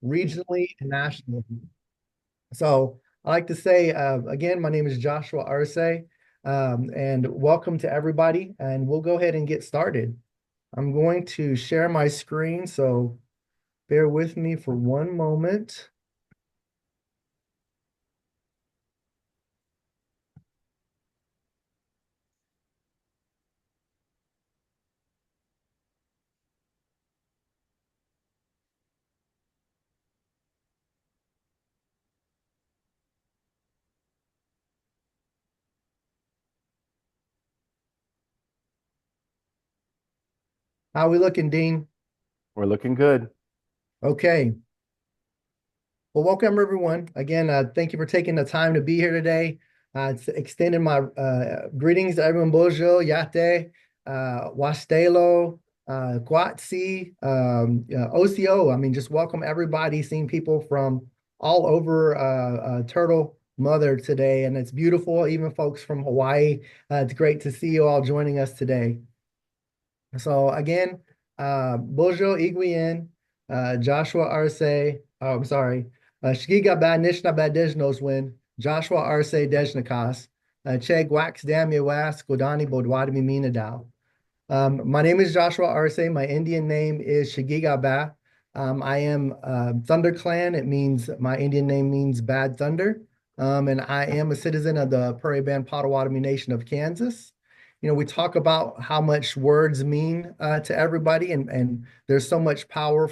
regionally and nationally. So I like to say, again, my name is Joshua Arce, and welcome to everybody. And we'll go ahead and get started. I'm going to share my screen, so bear with me for one moment. How are we looking, Dean? We're looking good. Okay. Well, welcome everyone. Again, thank you for taking the time to be here today. Extending my greetings to everyone. Bonjour, Yate, Wastelo, Guatsi, Ocio. I mean, just welcome everybody. Seeing people from all over Turtle Mother today, and it's beautiful. Even folks from Hawaii. It's great to see you all joining us today. So again, Bojo Iguien, Joshua Arce, oh, I'm sorry, Shgiga Bad Nishna Bad Dejnos win, Joshua Arce Dejnakas, Che Wax Damia Was, Godani Bodwadmi Minadao. My name is Joshua Arce. My Indian name is Shagiga Ba. I am Thunder Clan. It means my Indian name means bad thunder. And I am a citizen of the Prairie Band Potawatomi Nation of Kansas. We talk about how much words mean to everybody, and there's so much power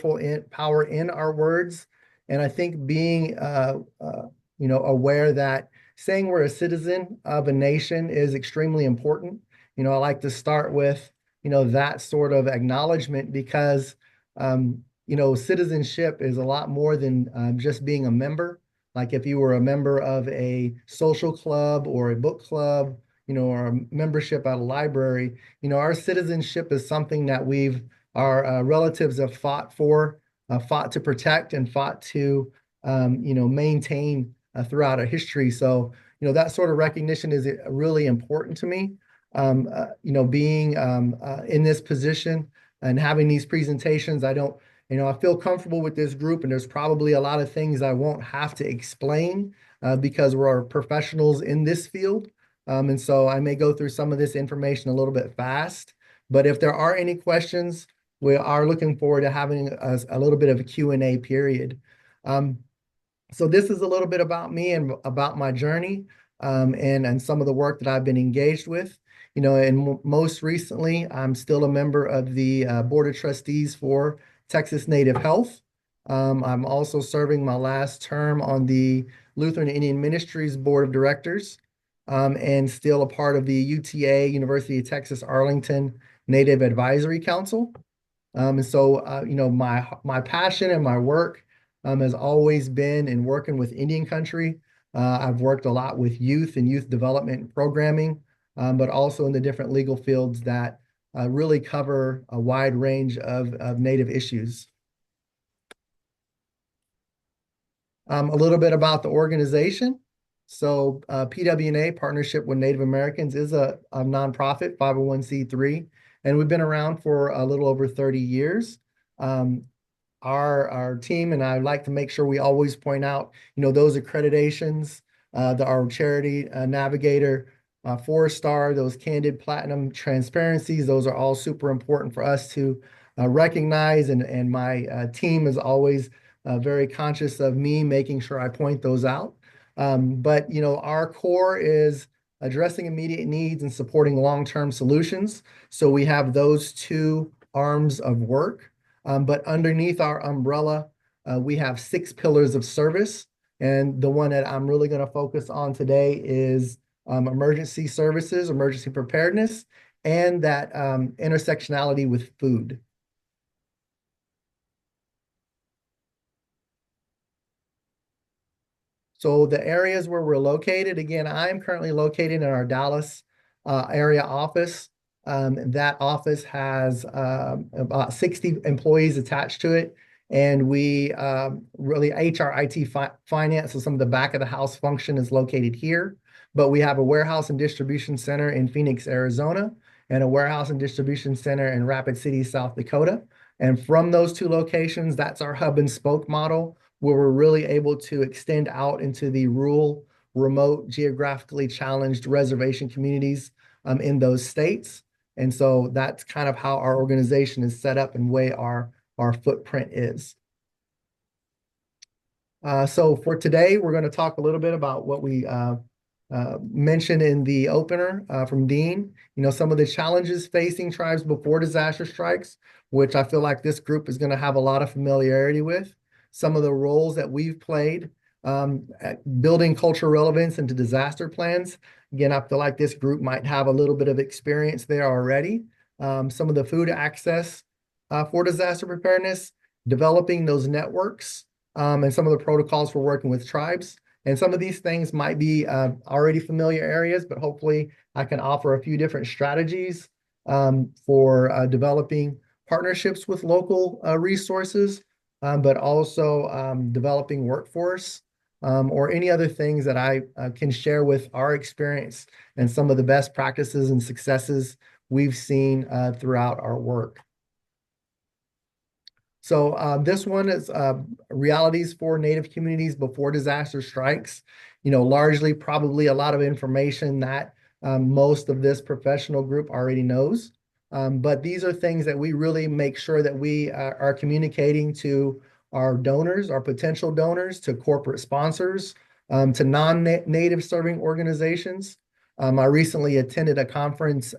in our words. And I think being aware that saying we're a citizen of a nation is extremely important. I like to start with that sort of acknowledgement because, citizenship is a lot more than just being a member. Like if you were a member of a social club or a book club, or a membership at a library, our citizenship is something that our relatives have fought for, fought to protect and fought to, maintain throughout our history. So, that sort of recognition is really important to me. Being in this position and having these presentations, I feel comfortable with this group, and there's probably a lot of things I won't have to explain because we're professionals in this field. And so I may go through some of this information a little bit fast, but if there are any questions, we are looking forward to having a little bit of a Q&A period. Um, so this is a little bit about me and about my journey, and some of the work that I've been engaged with. And most recently, I'm still a member of the Board of Trustees for Texas Native Health. I'm also serving my last term on the Lutheran Indian Ministries Board of Directors, and still a part of the UTA, University of Texas Arlington Native Advisory Council. And so, my passion and my work has always been in working with Indian country. I've worked a lot with youth and youth development programming, but also in the different legal fields that really cover a wide range of Native issues. A little bit about the organization. So, PWNA, Partnership with Native Americans, is a nonprofit 501(c)(3), and we've been around for a little over 30 years. Um, our team and I like to make sure we always point out, those accreditations, our charity navigator, 4-star, those candid platinum transparencies, those are all super important for us to recognize. And my team is always very conscious of me making sure I point those out. But our core is addressing immediate needs and supporting long-term solutions. So we have those two arms of work. But underneath our umbrella, we have 6 pillars of service. And the one that I'm really going to focus on today is emergency services, emergency preparedness, and that intersectionality with food. So the areas where we're located, again, I'm currently located in our Dallas area office. That office has about 60 employees attached to it. And we really HR, IT, finance, so some of the back of the house function is located here. But we have a warehouse and distribution center in Phoenix, Arizona, and a warehouse and distribution center in Rapid City, South Dakota. And from those two locations, that's our hub and spoke model, where we're really able to extend out into the rural, remote, geographically challenged reservation communities in those states. And so that's kind of how our organization is set up and way our footprint is. So for today, we're going to talk a little bit about what we mentioned in the opener from Dean. You know, some of the challenges facing tribes before disaster strikes, which I feel like this group is going to have a lot of familiarity with. Some of the roles that we've played at building cultural relevance into disaster plans. Again, I feel like this group might have a little bit of experience there already. Some of the food access for disaster preparedness, developing those networks and some of the protocols for working with tribes. And some of these things might be already familiar areas, but hopefully I can offer a few different strategies for developing partnerships with local resources, but also developing workforce or any other things that I can share with our experience and some of the best practices and successes we've seen throughout our work. So this one is realities for Native communities before disaster strikes. You know, largely probably a lot of information that most of this professional group already knows. But these are things that we really make sure that we are communicating to our donors, our potential donors, to corporate sponsors, to non-native serving organizations. I recently attended a conference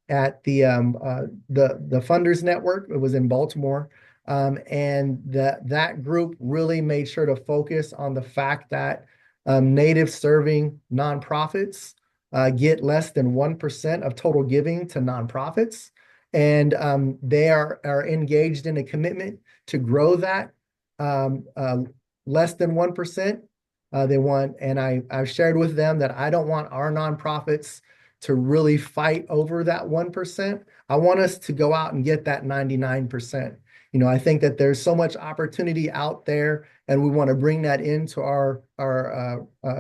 at the Funders Network. It was in Baltimore. And that group really made sure to focus on the fact that native serving nonprofits get less than 1% of total giving to nonprofits. And they are engaged in a commitment to grow that um, uh, less than 1%. They want, and I've shared with them that I don't want our nonprofits to really fight over that 1%. I want us to go out and get that 99%. You know, I think that there's so much opportunity out there, and we want to bring that into our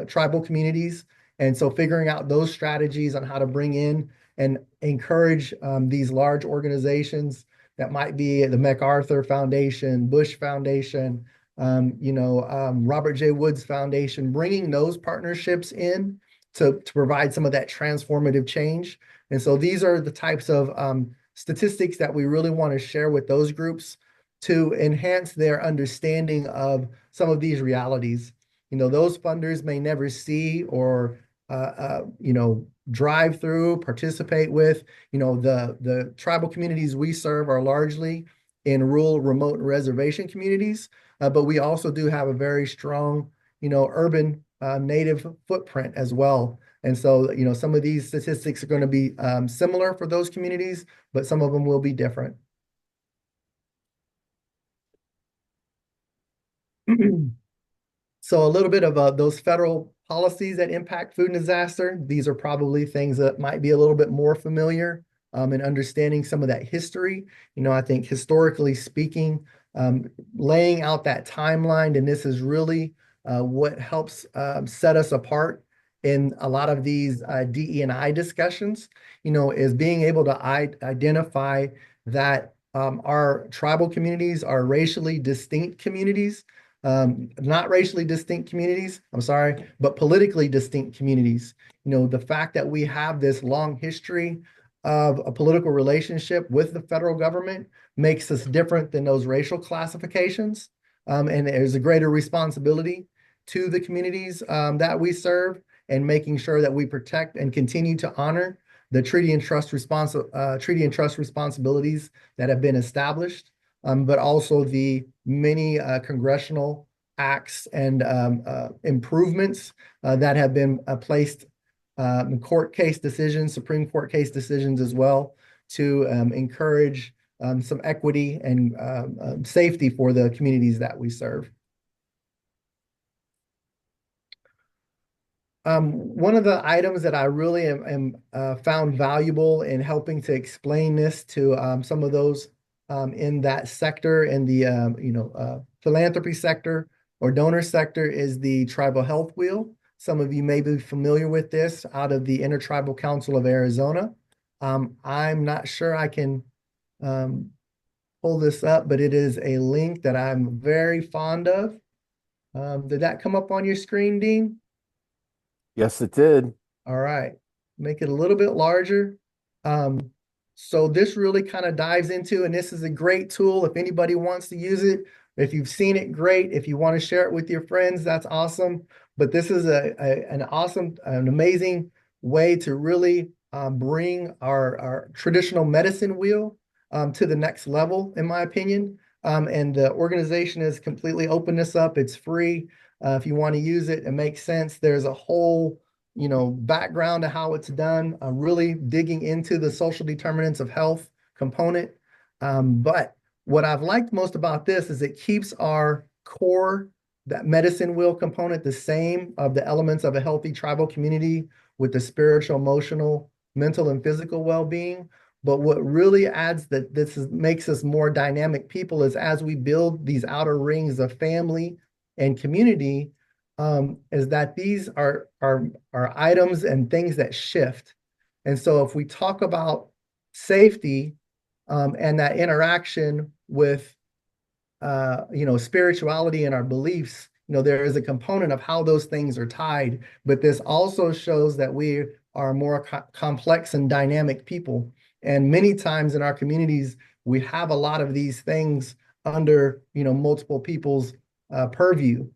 tribal communities. And so figuring out those strategies on how to bring in and encourage these large organizations that might be the MacArthur Foundation, Bush Foundation, Robert J. Woods Foundation, bringing those partnerships in to provide some of that transformative change. And so these are the types of statistics that we really want to share with those groups to enhance their understanding of some of these realities. You know, those funders may never see or drive through, participate with. You know, the tribal communities we serve are largely in rural, remote, and reservation communities, but we also do have a very strong, urban native footprint as well. And so, some of these statistics are going to be similar for those communities, but some of them will be different. So a little bit of those federal policies that impact food and disaster. These are probably things that might be a little bit more familiar in understanding some of that history. I think historically speaking, laying out that timeline, and this is really what helps set us apart in a lot of these DE&I discussions, is being able to identify that our tribal communities are racially distinct communities, not racially distinct communities, I'm sorry, but politically distinct communities. The fact that we have this long history of a political relationship with the federal government makes us different than those racial classifications. And there's a greater responsibility to the communities that we serve and making sure that we protect and continue to honor the treaty and trust responsibilities that have been established, but also the many congressional acts and improvements that have been placed in court case decisions, Supreme Court case decisions as well, to encourage some equity and safety for the communities that we serve. One of the items that I really am found valuable in helping to explain this to some of those in that sector, in the philanthropy sector or donor sector, is the Tribal Health Wheel. Some of you may be familiar with this out of the Intertribal Council of Arizona. I'm not sure I can pull this up, but it is a link that I'm very fond of. Did that come up on your screen, Dean? Yes, it did. All right, make it a little bit larger. Um, so this really kind of dives into, and this is a great tool if anybody wants to use it. If you've seen it, great. If you want to share it with your friends, that's awesome. But this is an awesome, an amazing way to really bring our traditional medicine wheel to the next level, in my opinion. And the organization has completely opened this up. It's free. If you want to use it, it makes sense. There's a whole background to how it's done, really digging into the social determinants of health component. But what I've liked most about this is it keeps our core, that medicine wheel component, the same of the elements of a healthy tribal community with the spiritual, emotional, mental, and physical well-being. But what really adds that makes us more dynamic people is as we build these outer rings of family and community, is that these are items and things that shift. And so if we talk about safety and that interaction with spirituality and our beliefs, there is a component of how those things are tied, but this also shows that we are more complex and dynamic people. And many times in our communities, we have a lot of these things under, multiple people's purview.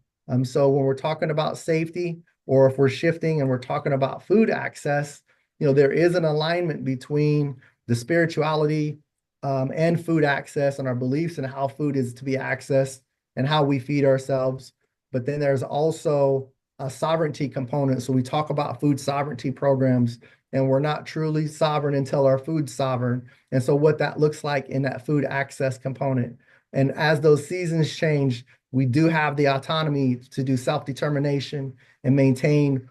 So when we're talking about safety, or if we're shifting and we're talking about food access, there is an alignment between the spirituality and food access and our beliefs and how food is to be accessed and how we feed ourselves. But then there's also a sovereignty component. So we talk about food sovereignty programs, and we're not truly sovereign until our food's sovereign. And so what that looks like in that food access component. And as those seasons change, we do have the autonomy to do self-determination and maintain,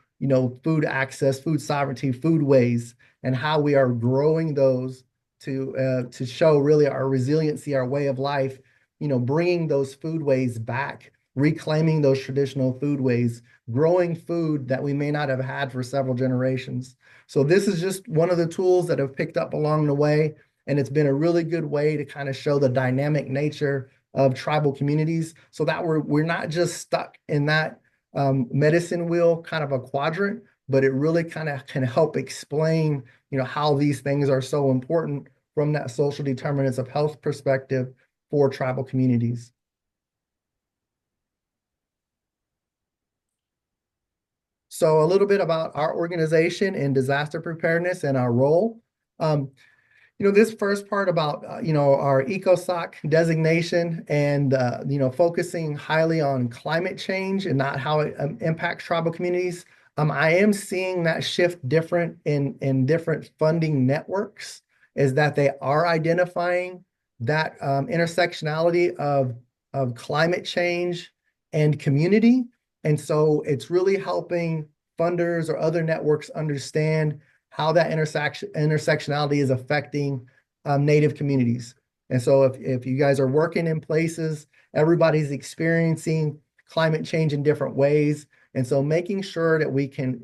food access, food sovereignty, food ways, and how we are growing those to show really our resiliency, our way of life, bringing those foodways back, reclaiming those traditional foodways, growing food that we may not have had for several generations. So this is just one of the tools that have picked up along the way, and it's been a really good way to kind of show the dynamic nature of tribal communities, so that we're not just stuck in that medicine wheel kind of a quadrant, but it really kind of can help explain, how these things are so important from that social determinants of health perspective for tribal communities. So a little bit about our organization and disaster preparedness and our role. Um, this first part about, our ECOSOC designation and, focusing highly on climate change and not how it impacts tribal communities. I am seeing that shift different in different funding networks, is that they are identifying that intersectionality of climate change and community. And so it's really helping funders or other networks understand how that intersectionality is affecting Native communities. And so if you guys are working in places, everybody's experiencing climate change in different ways. And so making sure that we can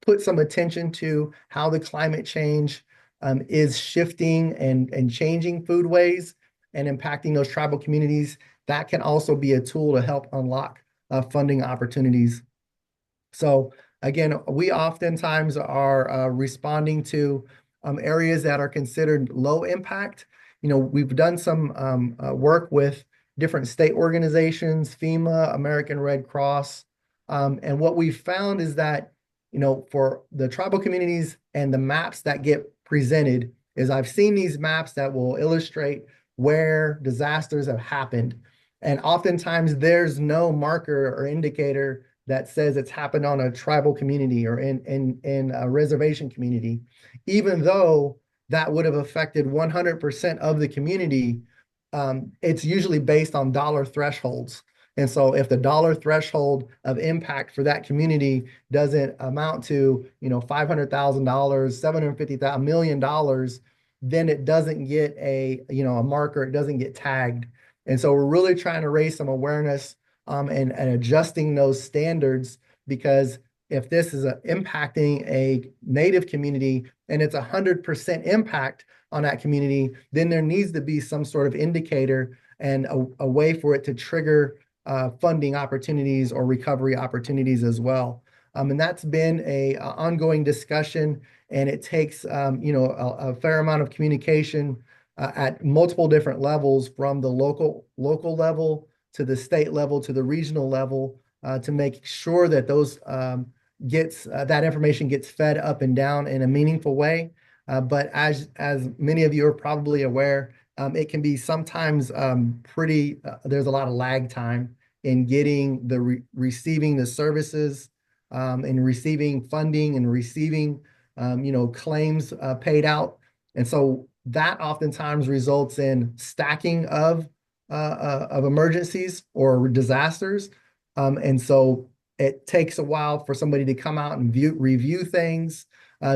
put some attention to how the climate change is shifting and changing foodways and impacting those tribal communities, that can also be a tool to help unlock funding opportunities. So again, we oftentimes are responding to areas that are considered low impact. We've done some work with different state organizations, FEMA, American Red Cross. And what we've found is that, for the tribal communities and the maps that get presented, is I've seen these maps that will illustrate where disasters have happened. And oftentimes there's no marker or indicator that says it's happened on a tribal community or in a reservation community, even though that would have affected 100% of the community. It's usually based on dollar thresholds. And so if the dollar threshold of impact for that community doesn't amount to, $500,000, $750,000, $1 million, then it doesn't get a marker, it doesn't get tagged. And so we're really trying to raise some awareness and adjusting those standards, because if this is impacting a Native community and it's 100% impact, on that community, then there needs to be some sort of indicator and a way for it to trigger funding opportunities or recovery opportunities as well. And that's been a ongoing discussion, and it takes a fair amount of communication at multiple different levels, from the local level to the state level to the regional level, to make sure that those gets that information gets fed up and down in a meaningful way. But as many of you are probably aware, it can be sometimes pretty. There's a lot of lag time in getting receiving the services, and receiving funding and receiving claims paid out, and so that oftentimes results in stacking of emergencies or disasters, and so it takes a while for somebody to come out and review things,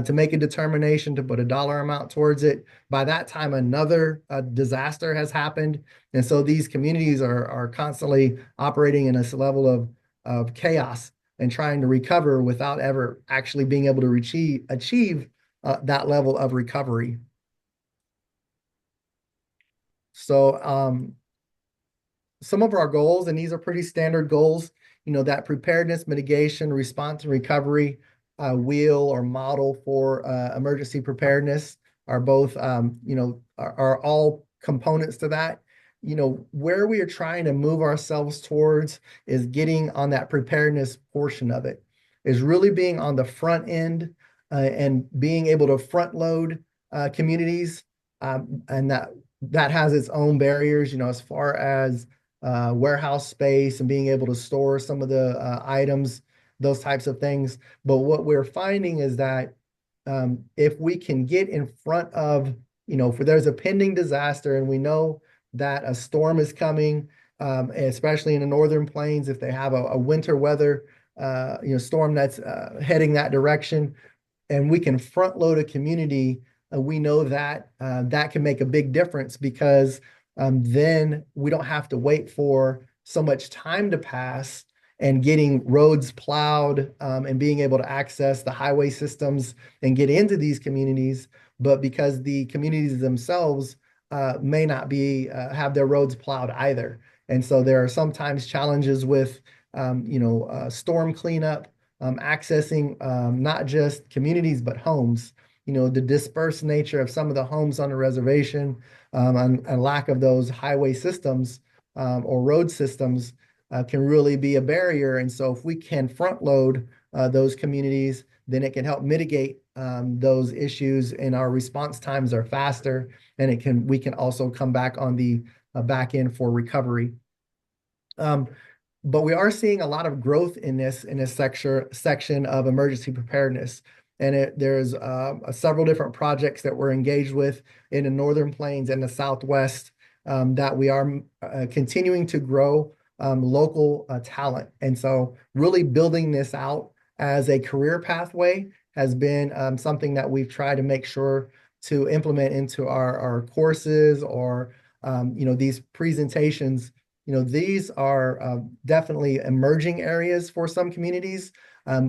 to make a determination to put a dollar amount towards it. By that time, another disaster has happened. And so these communities are constantly operating in this level of chaos and trying to recover without ever actually being able to achieve that level of recovery. So some of our goals, and these are pretty standard goals, that preparedness, mitigation, response, and recovery wheel or model for emergency preparedness are both, are all components to that. Where we are trying to move ourselves towards is getting on that preparedness portion of it, is really being on the front end, and being able to front load communities. And that has its own barriers, as far as warehouse space and being able to store some of the items, those types of things. But what we're finding is that if we can get in front of, if there's a pending disaster and we know that a storm is coming, especially in the northern plains, if they have a winter weather, storm that's heading that direction, and we can front load a community, we know that that can make a big difference, because then we don't have to wait for so much time to pass and getting roads plowed, and being able to access the highway systems and get into these communities. But because the communities themselves may not be have their roads plowed either. And so there are sometimes challenges with storm cleanup, accessing not just communities but homes. The dispersed nature of some of the homes on the reservation, and lack of those highway systems or road systems can really be a barrier. And so if we can front load those communities, then it can help mitigate those issues, and our response times are faster, and we can also come back on the back end for recovery. But we are seeing a lot of growth in this section of emergency preparedness. And there's several different projects that we're engaged with in the Northern Plains and the Southwest, that we are continuing to grow local talent. And so really building this out as a career pathway has been something that we've tried to make sure to implement into our courses, or these presentations. These are definitely emerging areas for some communities,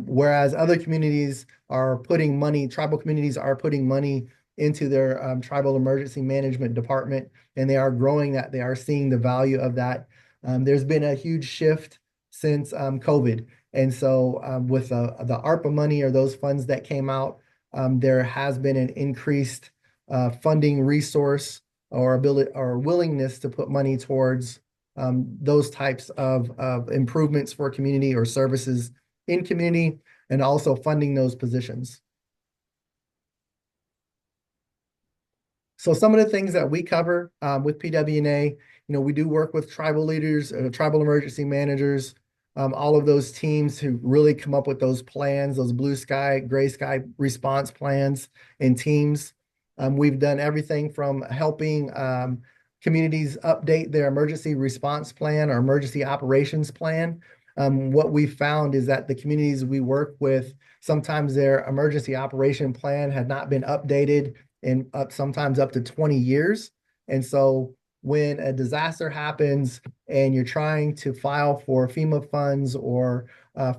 whereas other communities are putting money, tribal communities are putting money into their tribal emergency management department, and they are growing that. They are seeing the value of that. There's been a huge shift since COVID. And so with the ARPA money, or those funds that came out, there has been an increased funding resource or ability or willingness to put money towards those types of improvements for community or services in community, and also funding those positions. So some of the things that we cover with PWNA, we do work with tribal leaders, tribal emergency managers, all of those teams who really come up with those plans, those blue sky, gray sky response plans and teams. We've done everything from helping communities update their emergency response plan or emergency operations plan. What we found is that the communities we work with, sometimes their emergency operation plan had not been updated in sometimes up to 20 years. And so when a disaster happens and you're trying to file for FEMA funds or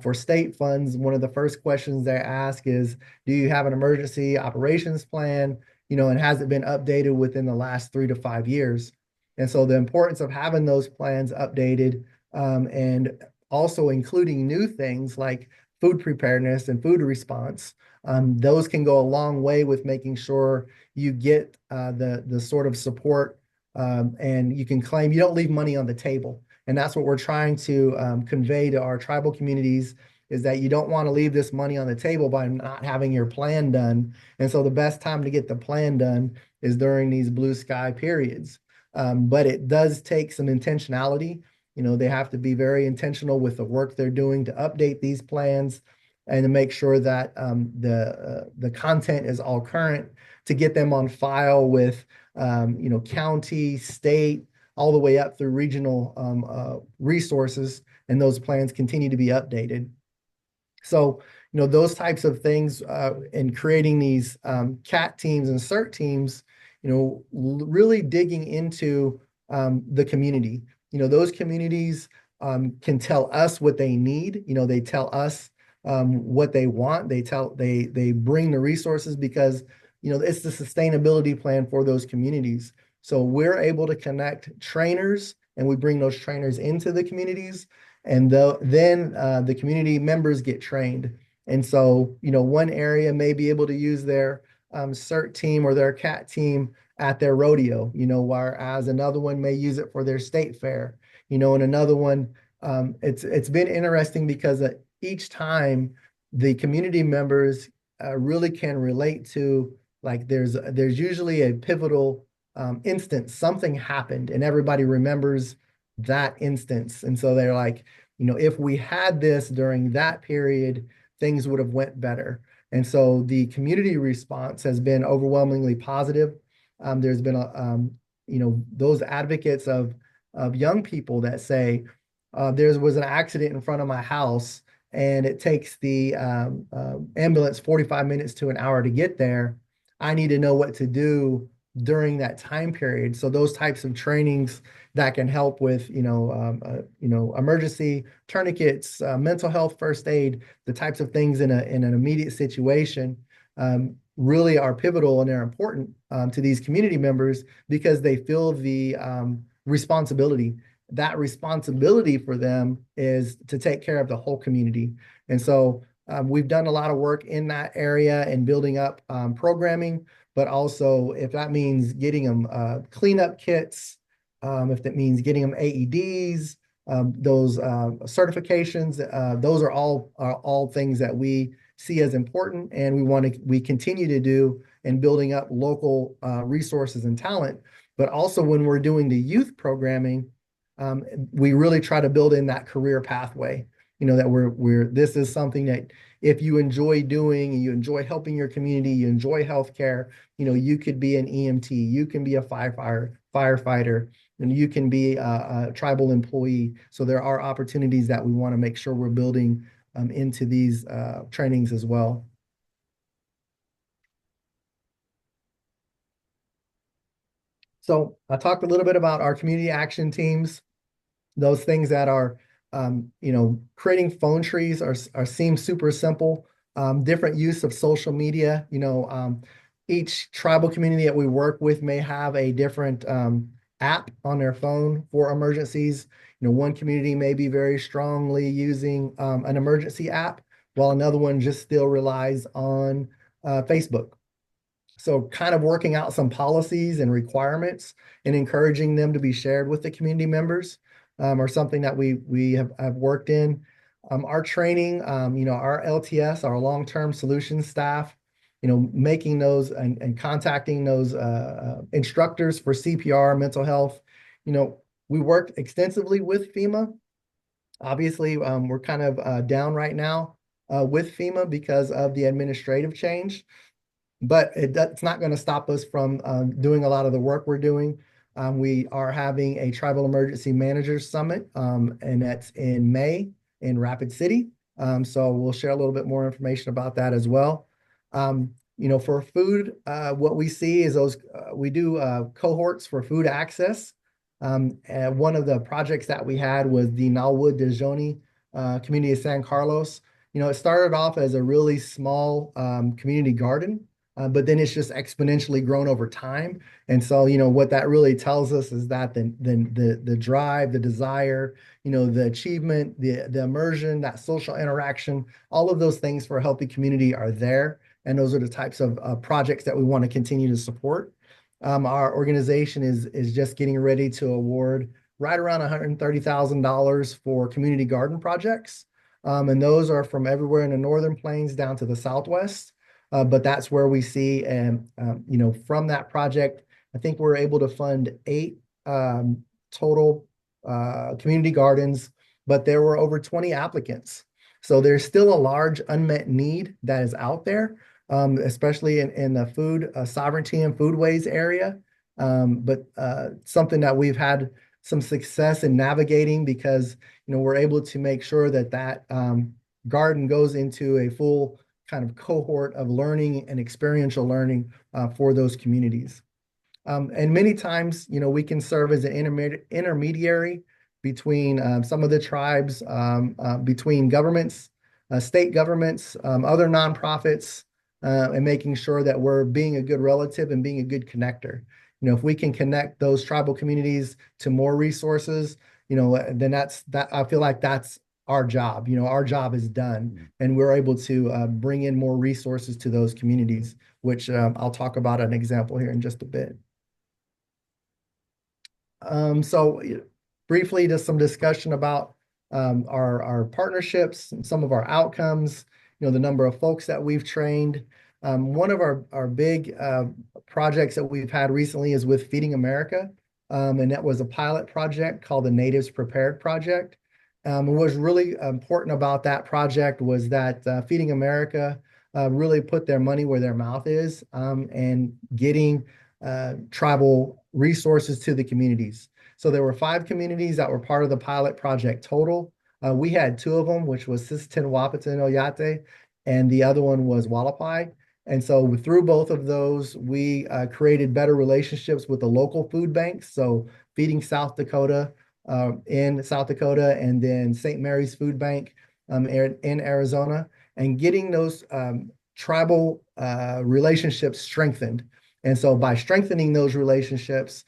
for state funds, one of the first questions they ask is, do you have an emergency operations plan? and hasn't been updated within the last 3 to 5 years. And so the importance of having those plans updated, and also including new things like food preparedness and food response, those can go a long way with making sure you get the sort of support, and you can claim you don't leave money on the table. And that's what we're trying to convey to our tribal communities, is that you don't want to leave this money on the table by not having your plan done. And so the best time to get the plan done is during these blue sky periods. But it does take some intentionality. They have to be very intentional with the work they're doing to update these plans and to make sure that the content is all current, to get them on file with county, state, all the way up through regional resources, and those plans continue to be updated. So, those types of things, in creating these CAT teams and CERT teams, really digging into the community. Those communities can tell us what they need. They tell us what they want. They bring the resources because, it's the sustainability plan for those communities. So we're able to connect trainers, and we bring those trainers into the communities, and then the community members get trained. And so, one area may be able to use their CERT team or their CAT team at their rodeo, whereas another one may use it for their state fair, and another one, it's been interesting because each time the community members really can relate to, like, there's usually a pivotal instance, something happened, and everybody remembers that instance. And so they're like, if we had this during that period, things would have went better. And so the community response has been overwhelmingly positive. There's been those advocates of young people that say, there was an accident in front of my house, and it takes the ambulance 45 minutes to an hour to get there. I need to know what to do during that time period. So those types of trainings that can help with, emergency tourniquets, mental health first aid, the types of things in an immediate situation, really are pivotal, and they're important to these community members because they feel the responsibility. That responsibility for them is to take care of the whole community. And so we've done a lot of work in that area and building up programming, but also if that means getting them cleanup kits, if that means getting them AEDs, those certifications, those are all things that we see as important, and we continue to do in building up local resources and talent. But also when we're doing the youth programming, we really try to build in that career pathway. That this is something that if you enjoy doing, and you enjoy helping your community, you enjoy healthcare, you could be an EMT, you can be a firefighter, and you can be a tribal employee. So there are opportunities that we want to make sure we're building into these trainings as well. So I talked a little bit about our community action teams, those things that are, creating phone trees seem super simple. Different use of social media. Each tribal community that we work with may have a different app on their phone for emergencies. One community may be very strongly using an emergency app, while another one just still relies on Facebook. So kind of working out some policies and requirements and encouraging them to be shared with the community members, are something that we have worked in. Our training, our LTS, our long-term solutions staff, making those and contacting those instructors for CPR, mental health. We work extensively with FEMA. Obviously, we're kind of down right now with FEMA because of the administrative change, but it's not going to stop us from doing a lot of the work we're doing. We are having a Tribal Emergency Managers Summit, and that's in May in Rapid City. So we'll share a little bit more information about that as well. For food, what we see is we do cohorts for food access. And one of the projects that we had was the Nalwood Dejoni community of San Carlos. It started off as a really small community garden. but then it's just exponentially grown over time. And so, what that really tells us is that the drive, the desire, the achievement, the immersion, that social interaction, all of those things for a healthy community are there. And those are the types of projects that we want to continue to support. Our organization is just getting ready to award right around $130,000 for community garden projects. And those are from everywhere in the Northern Plains down to the Southwest. But that's where we see, and from that project, I think we're able to fund 8 total community gardens, but there were over 20 applicants. So there's still a large unmet need that is out there, especially in the food sovereignty and foodways area. But something that we've had some success in navigating because we're able to make sure that garden goes into a full kind of cohort of learning and experiential learning for those communities. And many times, we can serve as an intermediary between some of the tribes, between governments, state governments, other nonprofits, and making sure that we're being a good relative and being a good connector. If we can connect those tribal communities to more resources, then I feel like that's our job. Our job is done, and we're able to bring in more resources to those communities, which I'll talk about an example here in just a bit. So briefly, just some discussion about our partnerships and some of our outcomes, the number of folks that we've trained. One of our big projects that we've had recently is with Feeding America, and that was a pilot project called the Natives Prepared Project. What was really important about that project was that Feeding America really put their money where their mouth is, and getting tribal resources to the communities. So there were 5 communities that were part of the pilot project total. We had 2 of them, which was Sisseton, Wahpeton, Oyate, and the other one was Wallapai. And so through both of those, we created better relationships with the local food banks. So Feeding South Dakota in South Dakota, and then St. Mary's Food Bank in Arizona, and getting those tribal relationships strengthened. And so by strengthening those relationships,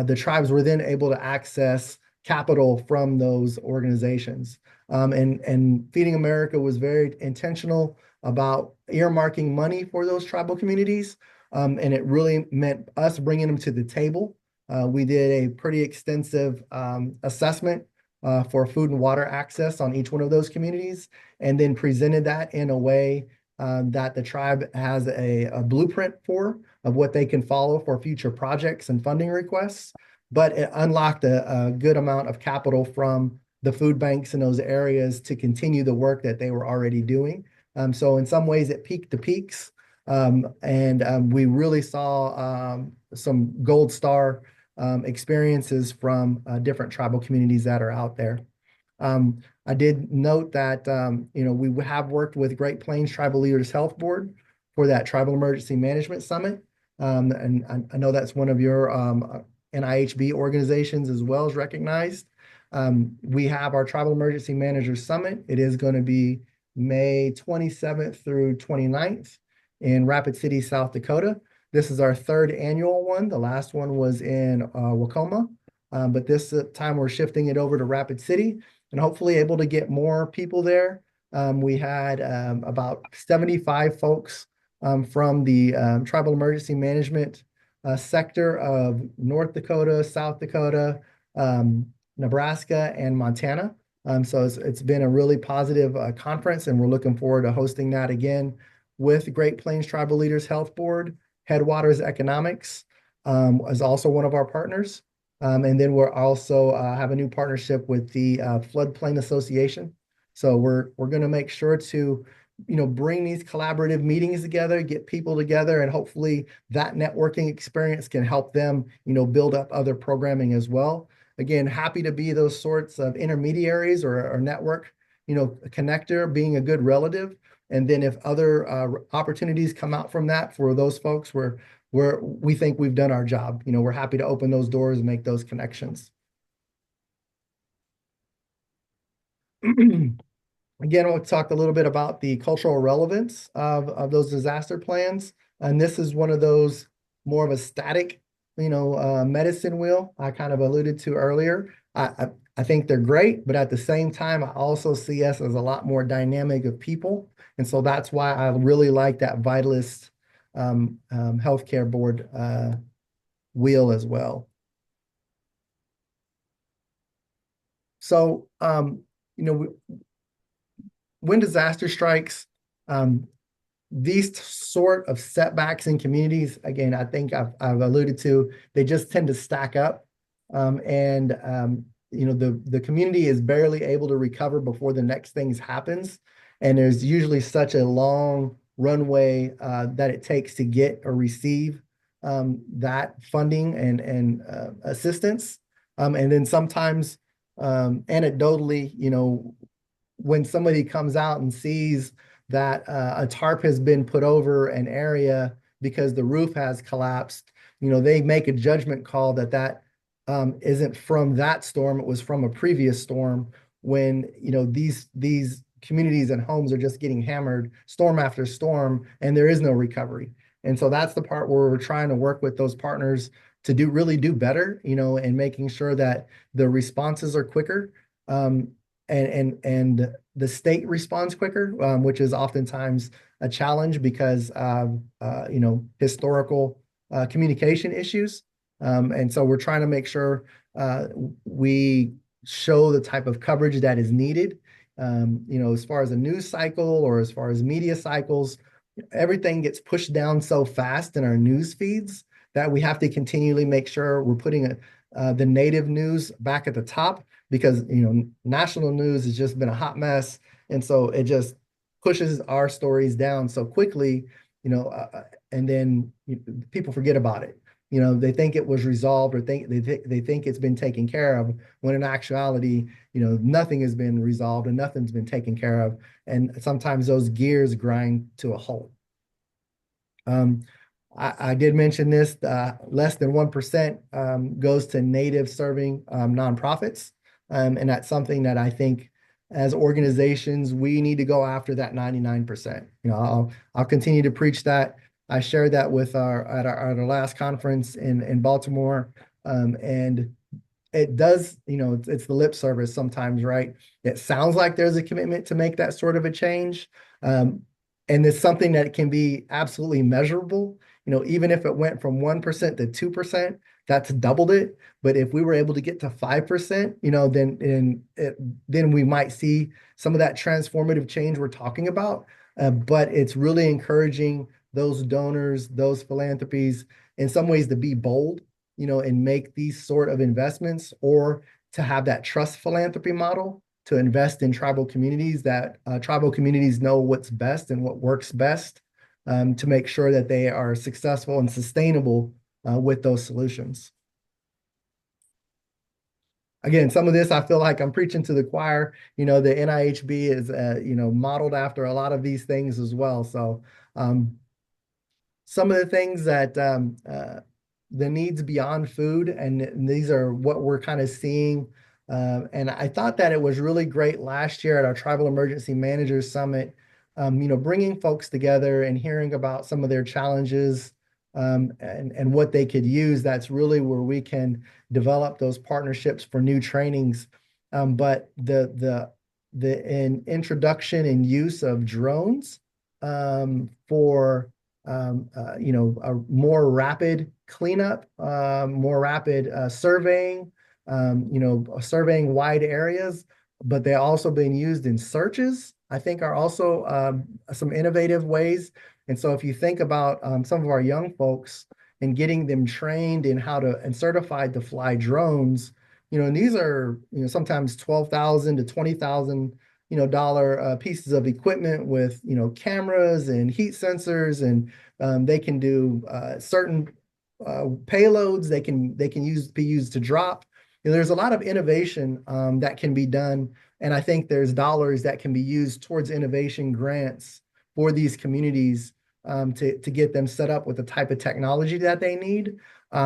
the tribes were then able to access capital from those organizations. And Feeding America was very intentional about earmarking money for those tribal communities. And it really meant us bringing them to the table. We did a pretty extensive assessment for food and water access on each one of those communities, and then presented that in a way that the tribe has a blueprint of what they can follow for future projects and funding requests. But it unlocked a good amount of capital from the food banks in those areas to continue the work that they were already doing. So in some ways, it peaked the peaks, and we really saw some gold star experiences from different tribal communities that are out there. I did note that we have worked with Great Plains Tribal Leaders Health Board for that Tribal Emergency Management Summit, and I know that's one of your NIHB organizations as well as recognized. We have our Tribal Emergency Managers Summit. It is going to be May 27th through 29th in Rapid City, South Dakota. This is our 3rd annual one. The last one was in Waukoma, but this time we're shifting it over to Rapid City and hopefully able to get more people there. We had about 75 folks from the Tribal Emergency Management sector of North Dakota, South Dakota, Nebraska, and Montana. So it's been a really positive conference, and we're looking forward to hosting that again with Great Plains Tribal Leaders Health Board. Headwaters Economics is also one of our partners. And then we're also have a new partnership with the Floodplain Association. So we're going to make sure to bring these collaborative meetings together, get people together, and hopefully that networking experience can help them build up other programming as well. Again, happy to be those sorts of intermediaries or network connector, being a good relative. And then if other opportunities come out from that for those folks, we think we've done our job. We're happy to open those doors and make those connections. Again, we talked a little bit about the cultural relevance of those disaster plans. And this is one of those more of a static, medicine wheel I kind of alluded to earlier. I think they're great, but at the same time, I also see us as a lot more dynamic of people. And so that's why I really like that Vitalist healthcare board wheel as well. So, you know, when disaster strikes, um, these sort of setbacks in communities, again, I think I've alluded to, they just tend to stack up. The community is barely able to recover before the next things happens. And there's usually such a long runway that it takes to get or receive that funding and assistance. And then sometimes anecdotally, when somebody comes out and sees that a tarp has been put over an area because the roof has collapsed, they make a judgment call that isn't from that storm, it was from a previous storm when, these communities and homes are just getting hammered storm after storm and there is no recovery. And so that's the part where we're trying to work with those partners to really do better, and making sure that the responses are quicker. Um, and the state responds quicker, which is oftentimes a challenge because of historical communication issues. And so we're trying to make sure we show the type of coverage that is needed. As far as a news cycle or as far as media cycles, everything gets pushed down so fast in our news feeds that we have to continually make sure we're putting the native news back at the top because national news has just been a hot mess, and so it just pushes our stories down so quickly, and then people forget about it. They think it was resolved or they think it's been taken care of when in actuality, nothing has been resolved and nothing's been taken care of, and sometimes those gears grind to a halt. Um, I did mention this, less than 1% goes to native serving nonprofits. And that's something that I think as organizations, we need to go after that 99%. I'll continue to preach that. I shared that with our last conference in Baltimore. And it does, it's the lip service sometimes, right? It sounds like there's a commitment to make that sort of a change. Um, and it's something that can be absolutely measurable. Even if it went from 1% to 2%, that's doubled it. But if we were able to get to 5%, then we might see some of that transformative change we're talking about. But it's really encouraging those donors, those philanthropies, in some ways to be bold, and make these sort of investments, or to have that trust philanthropy model to invest in tribal communities that tribal communities know what's best and what works best, to make sure that they are successful and sustainable with those solutions. Again, some of this I feel like I'm preaching to the choir. The NIHB is modeled after a lot of these things as well. So some of the things that the needs beyond food, and these are what we're kind of seeing. And I thought that it was really great last year at our Tribal Emergency Managers Summit, bringing folks together and hearing about some of their challenges, and what they could use. That's really where we can develop those partnerships for new trainings. But the introduction and use of drones for a more rapid cleanup, more rapid surveying, surveying wide areas, but they're also being used in searches, I think are also some innovative ways. And so if you think about some of our young folks and getting them trained in how to and certified to fly drones, and these are, sometimes 12,000 to 20,000 dollar pieces of equipment with cameras and heat sensors, and they can do certain payloads. They can be used to drop. There's a lot of innovation that can be done, and I think there's dollars that can be used towards innovation grants for these communities, to get them set up with the type of technology that they need.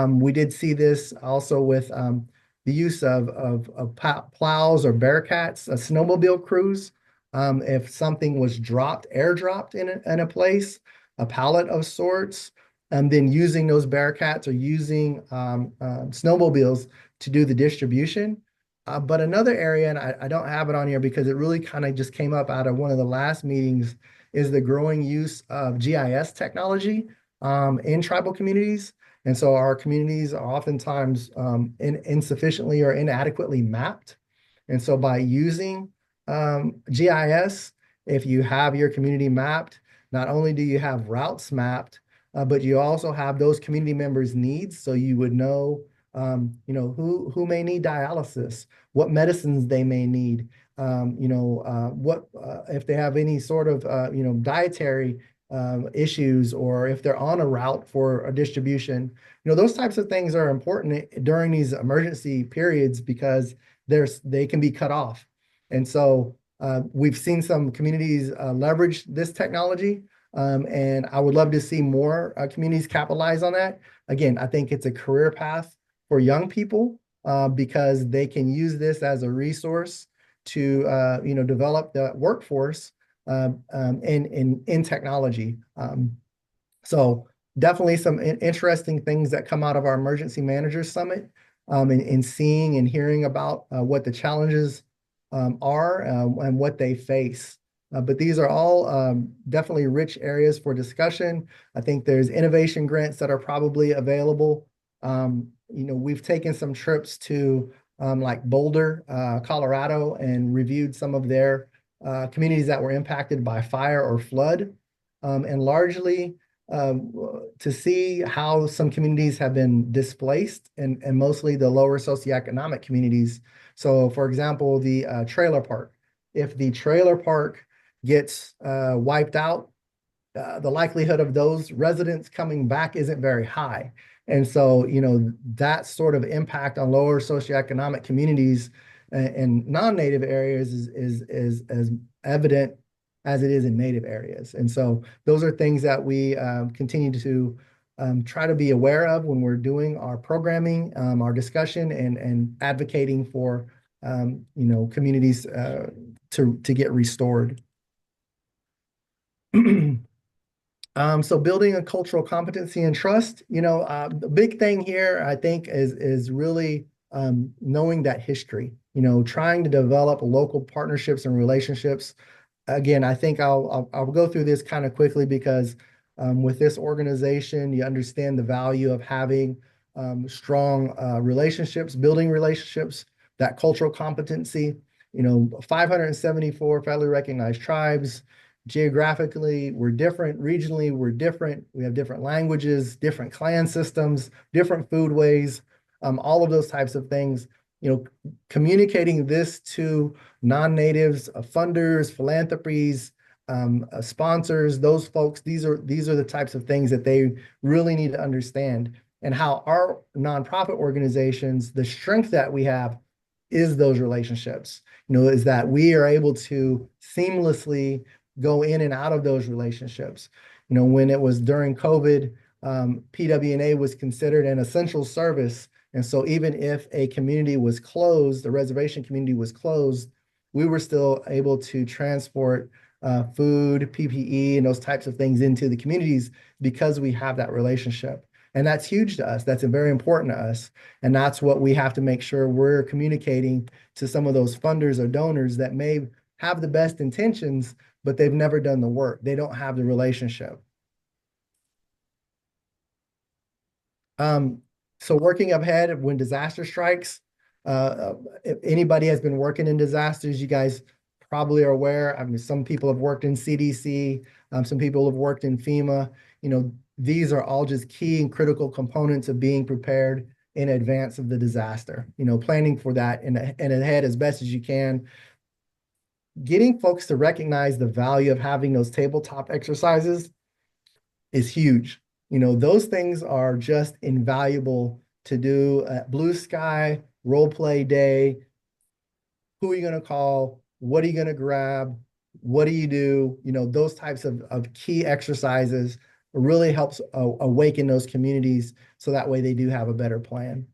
We did see this also with the use of plows or Bearcats, snowmobile crews. if something was airdropped in a place, a pallet of sorts, and then using those Bearcats or using snowmobiles to do the distribution. But another area, and I don't have it on here because it really kind of just came up out of one of the last meetings, is the growing use of GIS technology in tribal communities. And so our communities are oftentimes insufficiently or inadequately mapped. And so by using GIS, if you have your community mapped, not only do you have routes mapped, but you also have those community members' needs. So you would know, who may need dialysis, what medicines they may need, what if they have any sort of, dietary issues, or if they're on a route for a distribution. Those types of things are important during these emergency periods because they can be cut off. And so we've seen some communities leverage this technology, and I would love to see more communities capitalize on that. Again, I think it's a career path for young people because they can use this as a resource to develop the workforce in technology. So definitely some interesting things that come out of our Emergency Managers Summit, in seeing and hearing about what the challenges are and what they face. But these are all definitely rich areas for discussion. I think there's innovation grants that are probably available. We've taken some trips to like Boulder, Colorado, and reviewed some of their communities that were impacted by fire or flood. And largely to see how some communities have been displaced, and mostly the lower socioeconomic communities. So, for example, the trailer park. If the trailer park gets wiped out, the likelihood of those residents coming back isn't very high. And so, that sort of impact on lower socioeconomic communities and non-native areas is as evident as it is in native areas. And so those are things that we continue to try to be aware of when we're doing our programming, our discussion, and advocating for communities to get restored. So building a cultural competency and trust, the big thing here, I think, is really knowing that history, trying to develop local partnerships and relationships. Again, I think I'll go through this kind of quickly because with this organization, you understand the value of having strong relationships, building relationships, that cultural competency. 574 federally recognized tribes. Geographically, we're different. Regionally, we're different. We have different languages, different clan systems, different foodways, all of those types of things. Communicating this to non-natives, funders, philanthropies, sponsors, those folks, these are the types of things that they really need to understand. And how our nonprofit organizations, the strength that we have is those relationships, is that we are able to seamlessly go in and out of those relationships. When it was during COVID, PW&A was considered an essential service. And so even if a community was closed, the reservation community was closed, we were still able to transport food, PPE, and those types of things into the communities because we have that relationship. And that's huge to us. That's very important to us. And that's what we have to make sure we're communicating to some of those funders or donors that may have the best intentions, but they've never done the work. They don't have the relationship. So working ahead when disaster strikes, if anybody has been working in disasters, you guys probably are aware. I mean, some people have worked in CDC, some people have worked in FEMA. These are all just key and critical components of being prepared in advance of the disaster. Planning for that and ahead as best as you can. Getting folks to recognize the value of having those tabletop exercises is huge. Those things are just invaluable to do at blue sky, role play day. Who are you going to call? What are you going to grab? What do you do? Those types of key exercises really helps awaken those communities so that way they do have a better plan.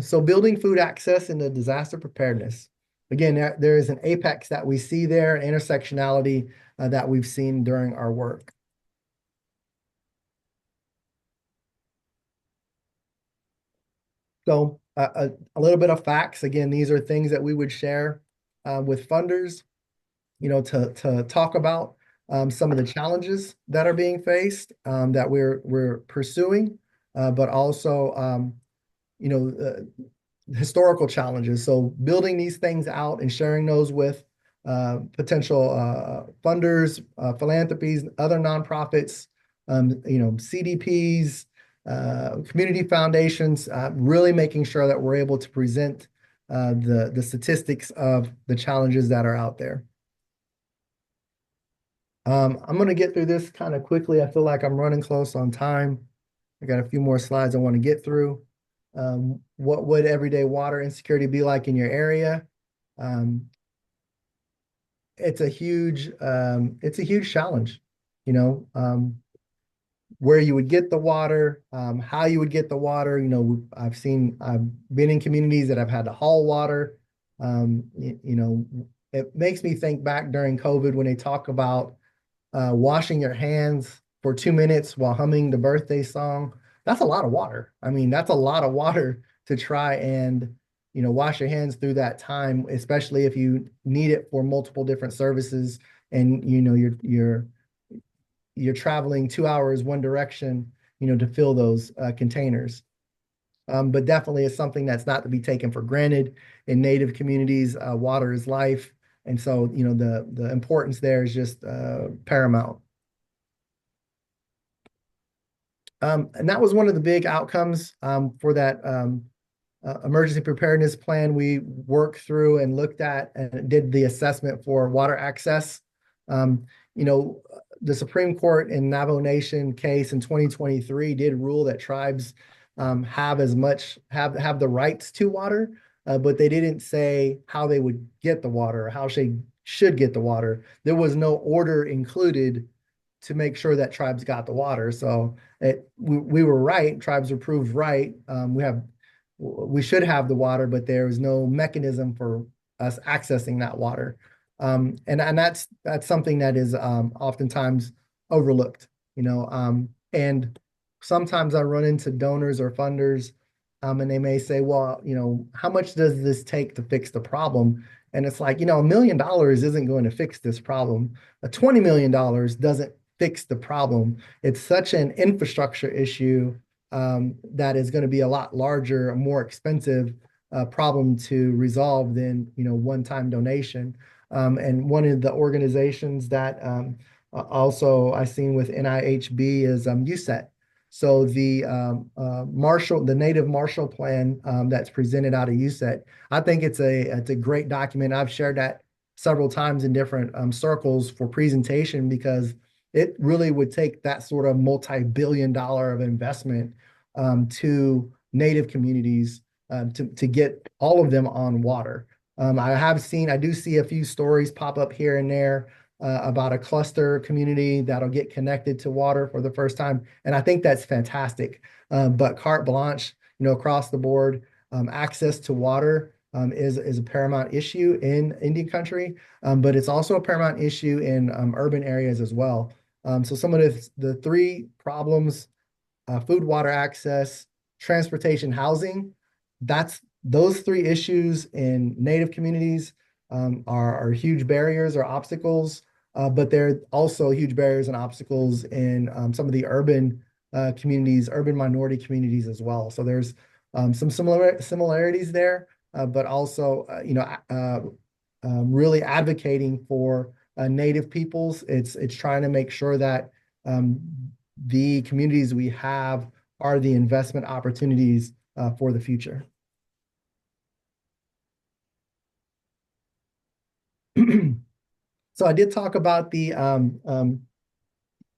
So building food access into disaster preparedness. Again, there is an apex that we see there, intersectionality that we've seen during our work. So a little bit of facts. Again, these are things that we would share with funders, to talk about some of the challenges that are being faced that we're pursuing, but also you know, historical challenges. So building these things out and sharing those with potential funders, philanthropies, other nonprofits, CDPs, community foundations, really making sure that we're able to present the statistics of the challenges that are out there. I'm going to get through this kind of quickly. I feel like I'm running close on time. I got a few more slides I want to get through. What would everyday water insecurity be like in your area? Um, it's a huge challenge, you know, where you would get the water, how you would get the water. I've been in communities that I've had to haul water. It makes me think back during COVID when they talk about washing your hands for 2 minutes while humming the birthday song. That's a lot of water. I mean, that's a lot of water to try and, wash your hands through that time, especially if you need it for multiple different services and, you're traveling 2 hours one direction, to fill those containers. But definitely it's something that's not to be taken for granted. In Native communities, water is life. And so, the importance there is just paramount. And that was one of the big outcomes for that emergency preparedness plan. We worked through and looked at and did the assessment for water access. Um, you know, the Supreme Court in Navajo Nation case in 2023 did rule that tribes have the rights to water, but they didn't say how they would get the water, or how they should get the water. There was no order included to make sure that tribes got the water. So we were right. Tribes were proved right. We should have the water, but there is no mechanism for us accessing that water. And that's something that is oftentimes overlooked, and sometimes I run into donors or funders, and they may say, well, how much does this take to fix the problem? And it's like, $1 million isn't going to fix this problem. A $20 million doesn't fix the problem. It's such an infrastructure issue that is going to be a lot larger, a more expensive problem to resolve than one-time donation. And one of the organizations that also I've seen with NIHB is USET. So the Native Marshall Plan that's presented out of USET, I think it's a great document. I've shared that several times in different circles for presentation because it really would take that sort of multi-billion-dollar of investment to Native communities to get all of them on water. I do see a few stories pop up here and there about a cluster community that'll get connected to water for the first time, and I think that's fantastic. But carte blanche, across the board, access to water is a paramount issue in Indian country, but it's also a paramount issue in urban areas as well. So some of the three problems: food, water access, transportation, housing. Those three issues in Native communities are huge barriers or obstacles, but they're also huge barriers and obstacles in some of the urban communities, urban minority communities as well. So there's some similarities there, but also, really advocating for Native peoples. It's trying to make sure that um, the communities we have are the investment opportunities for the future. So I did talk about the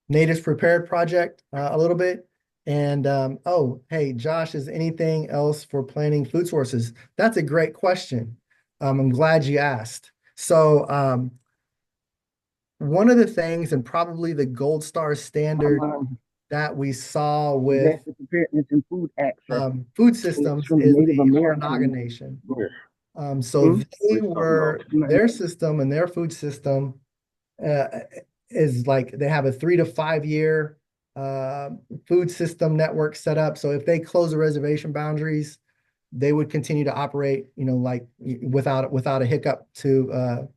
Natives Prepared project a little bit. And oh, hey, Josh, is anything else for planning food sources? That's a great question. I'm glad you asked. So one of the things, and probably the gold star standard that we saw with Disaster preparedness and food access food is systems from is Native the Onondaga American. Nation. Yes. So Hmm? they We're starting off. were their system and their food system uh, is like they have a 3 to 5 year uh, food system network set up. So if they close the reservation boundaries, they would continue to operate, like without a hiccup to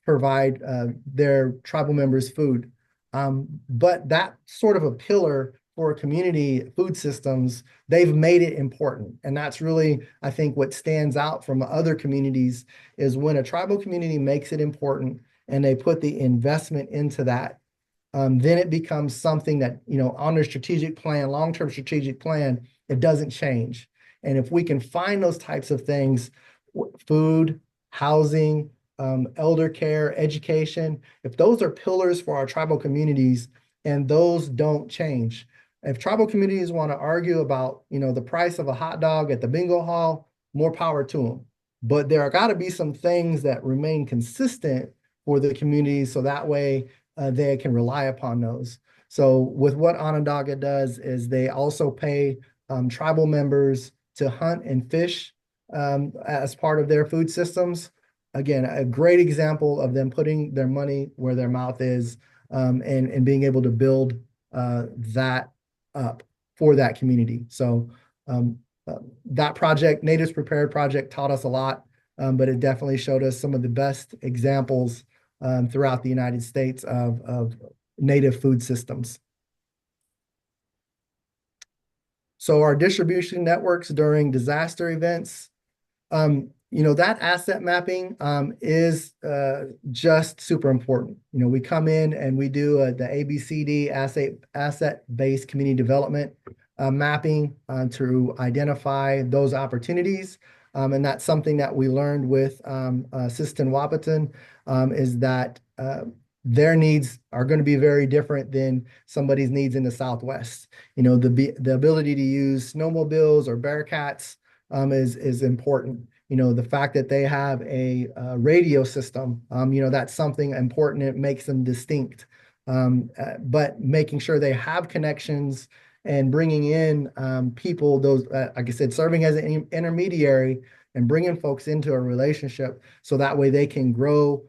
provide their tribal members food. But that sort of a pillar for community food systems, they've made it important. And that's really, I think, what stands out from other communities is when a tribal community makes it important and they put the investment into that, then it becomes something that, on their strategic plan, long-term strategic plan, it doesn't change. And if we can find those types of things, food, housing, elder care, education, if those are pillars for our tribal communities and those don't change. If tribal communities want to argue about, the price of a hot dog at the bingo hall, more power to them. But there are got to be some things that remain consistent for the community so that way they can rely upon those. So with what Onondaga does is they also pay tribal members to hunt and fish as part of their food systems. Again, a great example of them putting their money where their mouth is and being able to build that up for that community. So um, that project, Natives Prepared project, taught us a lot, but it definitely showed us some of the best examples throughout the United States of native food systems. So our distribution networks during disaster events, that asset mapping is just super important. We come in and we do the ABCD asset-based community development mapping to identify those opportunities. And that's something that we learned with Sistan Wapitan is that their needs are going to be very different than somebody's needs in the Southwest. The ability to use snowmobiles or Bearcats is important. The fact that they have a radio system, that's something important. It makes them distinct. But making sure they have connections and bringing in people, those, like I said, serving as an intermediary and bringing folks into a relationship so that way they can grow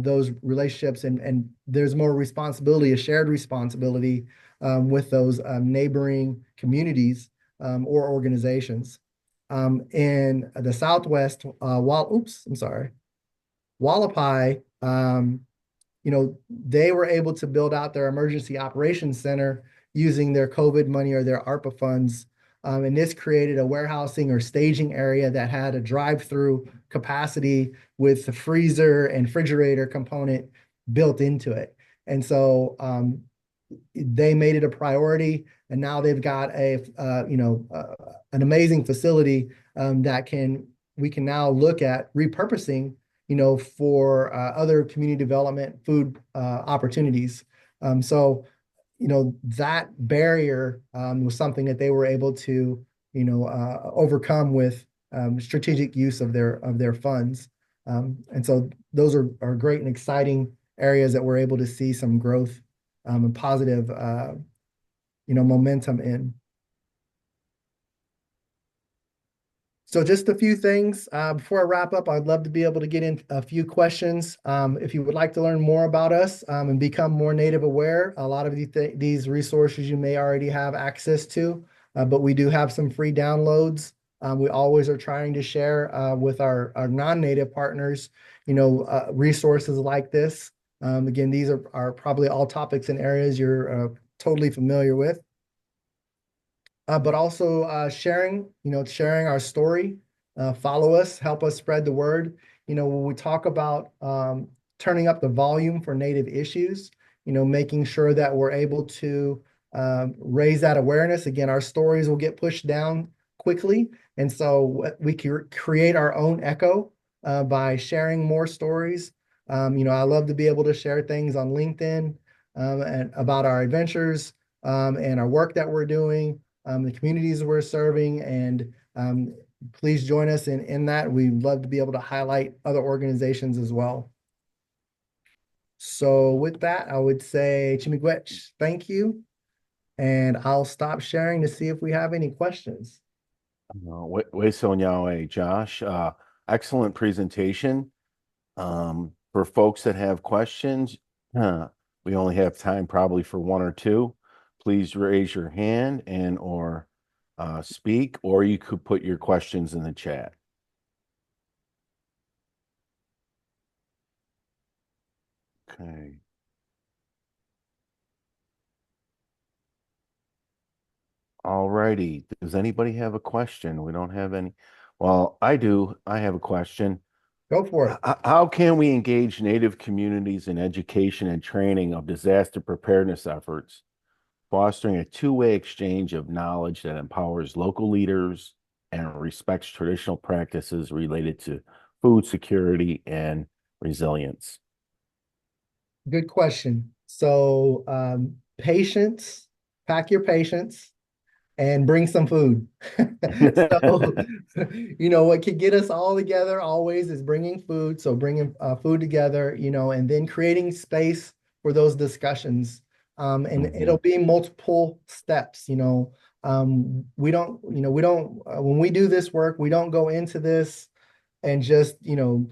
those relationships and there's more responsibility, a shared responsibility with those neighboring communities or organizations. In the Southwest, I'm sorry, Wallapai, they were able to build out their emergency operations center using their COVID money or their ARPA funds. And this created a warehousing or staging area that had a drive-through capacity with the freezer and refrigerator component built into it. And so they made it a priority, and now they've got an amazing facility that we can now look at repurposing, for other community development food opportunities. So, that barrier was something that they were able to, overcome with strategic use of their funds. And so those are great and exciting areas that we're able to see some growth and positive, momentum in. So just a few things before I wrap up. I'd love to be able to get in a few questions. If you would like to learn more about us and become more native aware, a lot of these resources you may already have access to, but we do have some free downloads. We always are trying to share with our non-native partners, resources like this. Again, these are probably all topics and areas you're totally familiar with. But also sharing our story. Follow us, help us spread the word. When we talk about turning up the volume for Native issues, making sure that we're able to raise that awareness. Again, our stories will get pushed down quickly. And so we can create our own echo by sharing more stories. I love to be able to share things on LinkedIn and about our adventures and our work that we're doing, the communities we're serving, and please join us in that. We'd love to be able to highlight other organizations as well. So with that, I would say Chimigwech, thank you. and I'll stop sharing to see if we have any questions. Wei Son Yahweh, Josh. Excellent presentation. For folks that have questions, we only have time probably for one or two. Please raise your hand and or speak, or you could put your questions in the chat. Okay. All righty. Does anybody have a question? We don't have any. Well, I do. I have a question. Go for it. How can we engage Native communities in education and training of disaster preparedness efforts, fostering a two-way exchange of knowledge that empowers local leaders and respects traditional practices related to food security and resilience? Good question. So, patience, pack your patience and bring some food. So, what can get us all together always is bringing food. So, bringing food together, and then creating space for those discussions. And it'll be multiple steps. When we do this work, we don't go into this and just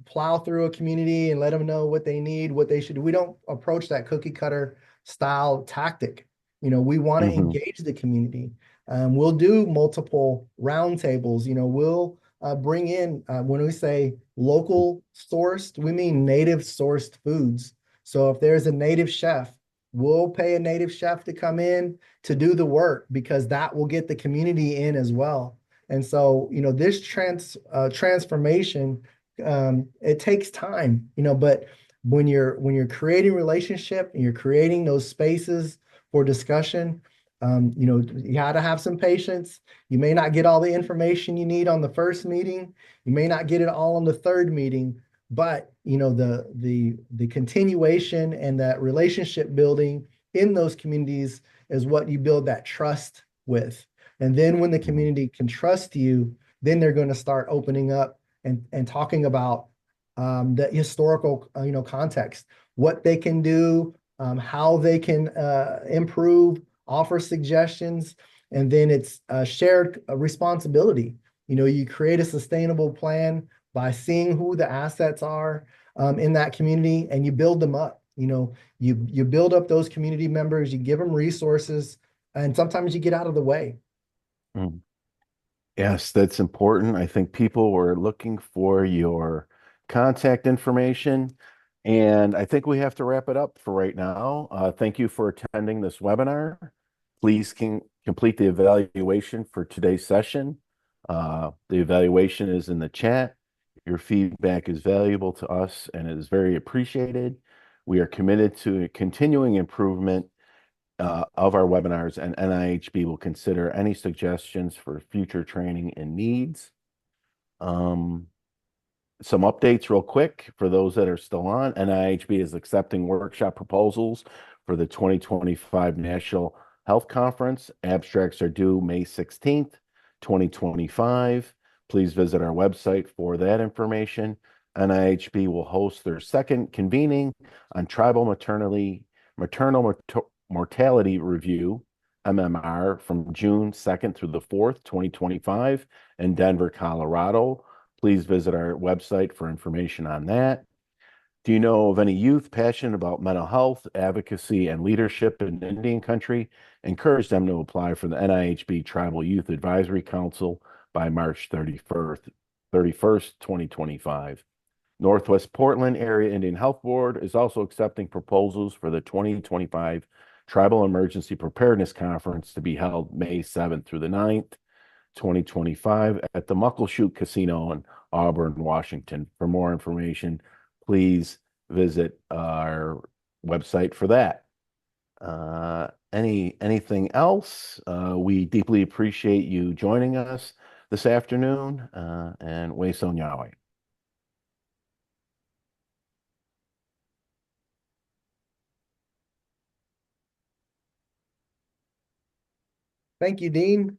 plow through a community and let them know what they need, what they should do. We don't approach that cookie cutter style tactic. We want to engage the community. We'll do multiple roundtables. We'll bring in, when we say local sourced, we mean native sourced foods. So if there's a native chef, we'll pay a native chef to come in to do the work, because that will get the community in as well. And so, this transformation, it takes time, but when you're creating relationship and you're creating those spaces for discussion, you got to have some patience. You may not get all the information you need on the first meeting. You may not get it all on the third meeting, but the continuation and that relationship building in those communities is what you build that trust with. And then when the community can trust you, then they're going to start opening up and talking about the historical context, what they can do, how they can improve, offer suggestions, and then it's a shared responsibility. You create a sustainable plan by seeing who the assets are in that community, and you build them up. You build up those community members, you give them resources, and sometimes you get out of the way. Yes, that's important. I think people were looking for your contact information, and I think we have to wrap it up for right now. Thank you for attending this webinar. Please complete the evaluation for today's session. The evaluation is in the chat. Your feedback is valuable to us and is very appreciated. We are committed to continuing improvement of our webinars, and NIHB will consider any suggestions for future training and needs. Some updates real quick for those that are still on. NIHB is accepting workshop proposals for the 2025 National Health Conference. Abstracts are due May 16th, 2025. Please visit our website for that information. NIHB will host their second convening on tribal maternal mortality review, MMR, from June 2nd through the 4th, 2025 in Denver, Colorado. Please visit our website for information on that. Do you know of any youth passionate about mental health, advocacy, and leadership in Indian country? Encourage them to apply for the NIHB Tribal Youth Advisory Council by March 31st, 2025. Northwest Portland Area Indian Health Board is also accepting proposals for the 2025 Tribal Emergency Preparedness Conference to be held May 7th through the 9th, 2025 at the Muckleshoot Casino in Auburn, Washington. For more information, please visit our website for that. Anything else? We deeply appreciate you joining us this afternoon, and Wei Son Yahweh. Thank you, Dean.